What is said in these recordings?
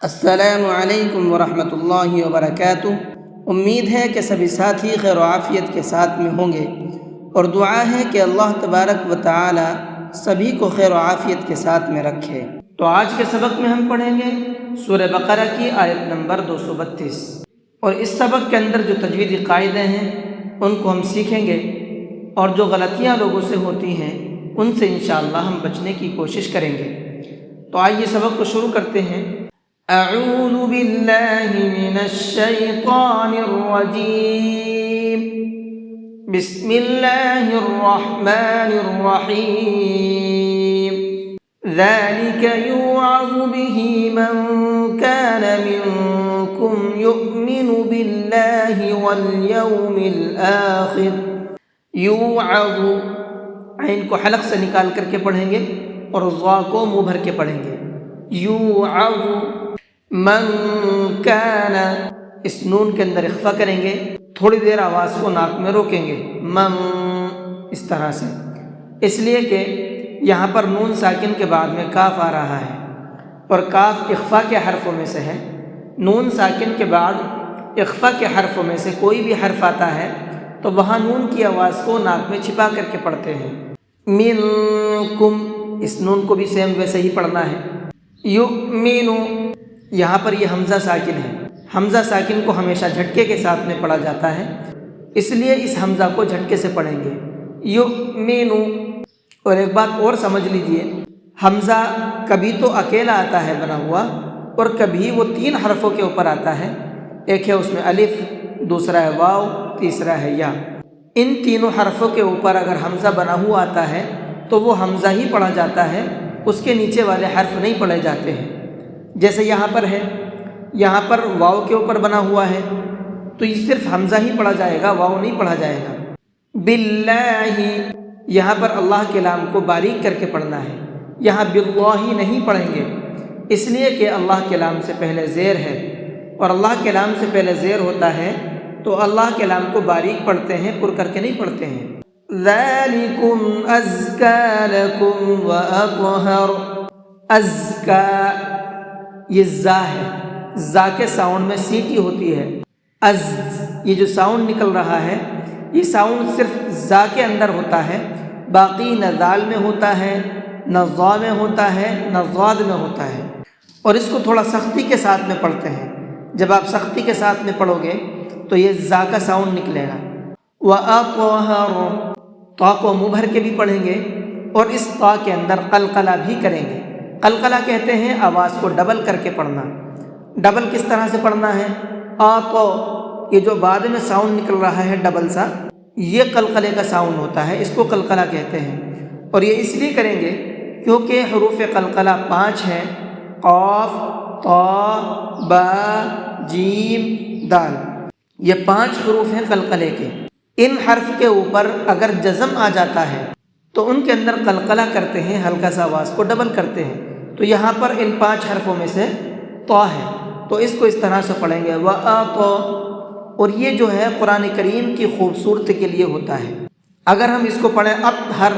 السلام علیکم ورحمۃ اللہ وبرکاتہ۔ امید ہے کہ سبھی ساتھی خیر و عافیت کے ساتھ میں ہوں گے، اور دعا ہے کہ اللہ تبارک و تعالی سبھی کو خیر و عافیت کے ساتھ میں رکھے۔ تو آج کے سبق میں ہم پڑھیں گے سورہ بقرہ کی آیت نمبر 232، اور اس سبق کے اندر جو تجویدی قاعدے ہیں ان کو ہم سیکھیں گے، اور جو غلطیاں لوگوں سے ہوتی ہیں ان سے انشاءاللہ ہم بچنے کی کوشش کریں گے۔ تو آئیے سبق کو شروع کرتے ہیں۔ اعوذ باللہ من الشیطان الرجیم، بسم اللہ الرحمن الرحیم۔ ذلک یوعظ بہ من کان منکم یؤمن باللہ والیوم الآخر۔ یوعظ، عین کو حلق سے نکال کر کے پڑھیں گے اور ضا کو منہ بھر کے پڑھیں گے۔ یوعظ من کان، اس نون کے اندر اخفا کریں گے، تھوڑی دیر آواز کو ناک میں روکیں گے، من، اس طرح سے، اس لیے کہ یہاں پر نون ساکن کے بعد میں کاف آ رہا ہے، اور کاف اخفا کے حرفوں میں سے ہے۔ نون ساکن کے بعد اخفا کے حرفوں میں سے کوئی بھی حرف آتا ہے تو وہاں نون کی آواز کو ناک میں چھپا کر کے پڑھتے ہیں۔ منکم، اس نون کو بھی سیم ویسے ہی پڑھنا ہے۔ یؤمن، یہاں پر یہ حمزہ ساکن ہے، حمزہ ساکن کو ہمیشہ جھٹکے کے ساتھ میں پڑھا جاتا ہے، اس لیے اس حمزہ کو جھٹکے سے پڑھیں گے، یؤمن۔ اور ایک بات اور سمجھ لیجئے، حمزہ کبھی تو اکیلا آتا ہے بنا ہوا، اور کبھی وہ تین حرفوں کے اوپر آتا ہے، ایک ہے اس میں الف، دوسرا ہے واو، تیسرا ہے یا۔ ان تینوں حرفوں کے اوپر اگر حمزہ بنا ہوا آتا ہے تو وہ حمزہ ہی پڑھا جاتا ہے، اس کے نیچے والے حرف نہیں پڑھے جاتے ہیں۔ جیسے یہاں پر ہے، یہاں پر واو کے اوپر بنا ہوا ہے تو یہ صرف حمزہ ہی پڑھا جائے گا، واو نہیں پڑھا جائے گا۔ باللہ، یہاں پر اللہ کے لام کو باریک کر کے پڑھنا ہے، یہاں باللہ نہیں پڑھیں گے، اس لیے کہ اللہ کے لام سے پہلے زیر ہے، اور اللہ کے لام سے پہلے زیر ہوتا ہے تو اللہ کے لام کو باریک پڑھتے ہیں، پر کر کے نہیں پڑھتے ہیں۔ ذالکم ازکا لکم واطہر، ازکا، یہ زا ہے، زا کے ساؤنڈ میں سیٹی ہوتی ہے، از، یہ جو ساؤنڈ نکل رہا ہے یہ ساؤنڈ صرف زا کے اندر ہوتا ہے، باقی نہ دال میں ہوتا ہے، نہ ضا میں ہوتا ہے، نہ ضاد میں ہوتا ہے، اور اس کو تھوڑا سختی کے ساتھ میں پڑھتے ہیں۔ جب آپ سختی کے ساتھ میں پڑھو گے تو یہ زا کا ساؤنڈ نکلے گا۔ وَأَطْهَرُ، طا کو منہ بھر کے بھی پڑھیں گے، اور اس طا کے اندر قلقلہ بھی کریں گے۔ قلقلہ کہتے ہیں آواز کو ڈبل کر کے پڑھنا۔ ڈبل کس طرح سے پڑھنا ہے؟ تو یہ جو بعد میں ساؤنڈ نکل رہا ہے ڈبل سا، یہ قلقلے کا ساؤنڈ ہوتا ہے، اس کو قلقلہ کہتے ہیں، اور یہ اس لیے کریں گے کیونکہ حروف قلقلہ 5 ہیں، قاف، طا، با، جیم، دال، یہ 5 حروف ہیں قلقلے کے۔ ان حرف کے اوپر اگر جزم آ جاتا ہے تو ان کے اندر قلقلہ کرتے ہیں، ہلکا سا آواز کو ڈبل کرتے ہیں، تو یہاں پر ان 5 حرفوں میں سے طا ہے، تو اس کو اس طرح سے پڑھیں گے، وَأَطَ۔ اور یہ جو ہے قرآن کریم کی خوبصورتی کے لیے ہوتا ہے۔ اگر ہم اس کو پڑھیں اطہر،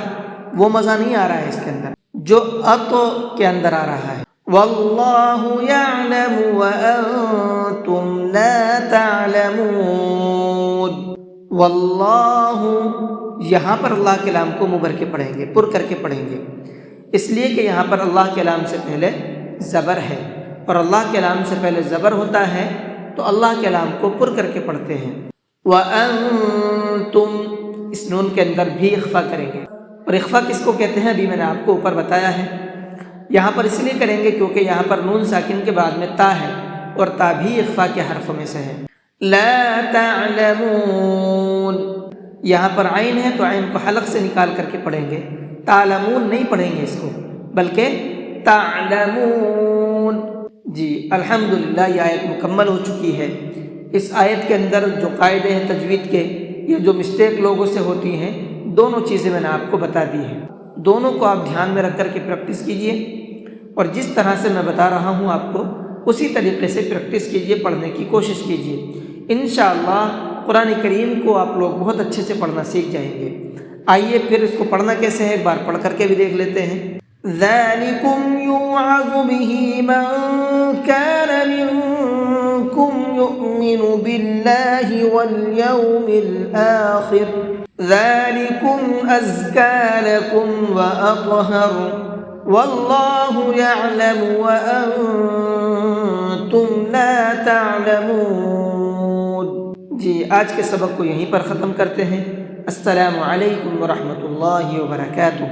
وہ مزہ نہیں آ رہا ہے اس کے اندر جو اط کے اندر آ رہا ہے۔ واللہ یعلم وانتم لا تعلمون، واللہ، یہاں پر اللہ کے لام کو منہ بھر کے پڑھیں گے، پر کر کے پڑھیں گے، اس لیے کہ یہاں پر اللہ کے لام سے پہلے زبر ہے، اور اللہ کے لام سے پہلے زبر ہوتا ہے تو اللہ کے لام کو پر کر کے پڑھتے ہیں۔ وَأَنْتُمْ، اس نون کے اندر بھی اخفا کریں گے، اور اخفا کس کو کہتے ہیں ابھی میں نے آپ کو اوپر بتایا ہے۔ یہاں پر اس لیے کریں گے کیونکہ یہاں پر نون ساکن کے بعد میں تا ہے، اور تا بھی اخفا کے حرفوں میں سے ہے۔ لا تعلمون، یہاں پر عین ہے تو عین کو حلق سے نکال کر کے پڑھیں گے، تعلمون نہیں پڑھیں گے اس کو، بلکہ تعلمون۔ جی الحمدللہ، یہ آیت مکمل ہو چکی ہے۔ اس آیت کے اندر جو قاعدے ہیں تجوید کے، یا جو مسٹیک لوگوں سے ہوتی ہیں، دونوں چیزیں میں نے آپ کو بتا دی ہیں، دونوں کو آپ دھیان میں رکھ کر کے پریکٹس کیجئے، اور جس طرح سے میں بتا رہا ہوں آپ کو اسی طریقے سے پریکٹس کیجئے، پڑھنے کی کوشش کیجئے۔ انشاءاللہ قرآن کریم کو آپ لوگ بہت اچھے سے پڑھنا سیکھ جائیں گے۔ آئیے پھر اس کو پڑھنا کیسے ہے ایک بار پڑھ کر کے بھی دیکھ لیتے ہیں۔ ذالکم یوعظ بہ من کان يؤمن بالله واليوم الآخر ذلكم أزكى لكم وأطهر والله يعلم وأنتم لا تعلمون۔ جی آج کے سبق کو یہیں پر ختم کرتے ہیں۔ السلام علیکم ورحمۃ اللہ وبرکاتہ۔